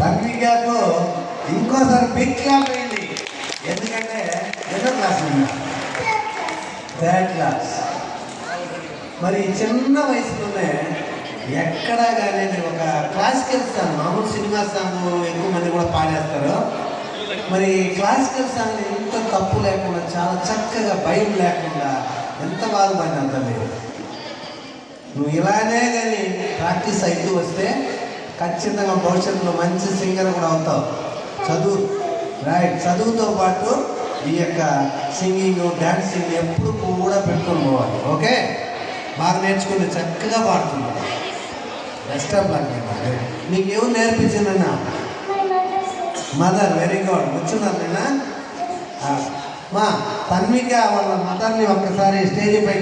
తన్వికకు ఇంకోసారి big class అయింది. ఎందుకంటే ఎన్నో క్లాస్ థర్డ్ క్లాస్. మరి చిన్న వయసులోనే ఎక్కడా కానీ ఒక క్లాసికల్ సాంగ్, మామూలు సినిమా సాంగ్ ఎక్కువ మంది కూడా పాడేస్తారు. మరి క్లాసికల్ సాంగ్ ఎంత తప్పు లేకుండా చాలా చక్కగా భయం లేకుండా ఎంత బాగా పాడినా తల్లి. నువ్వు ఇలానే కానీ ప్రాక్టీస్ అవుతూ వస్తే ఖచ్చితంగా భవిష్యత్తులో మంచి సింగర్ కూడా అవుతావు. చదువుతో పాటు ఈ యొక్క సింగింగ్, డ్యాన్సింగ్ ఎప్పుడు కూడా పెట్టుకొని పోవాలి. ఓకే, బాగా నేర్చుకుని చక్కగా పాడుతున్నావు. Best of luck. నీకు ఎవరు నేర్పించిందన్నా? మదర్. Very good. కూర్చున్నాను. మా తన్విక వాళ్ళ మదర్ని ఒక్కసారి స్టేజ్ పై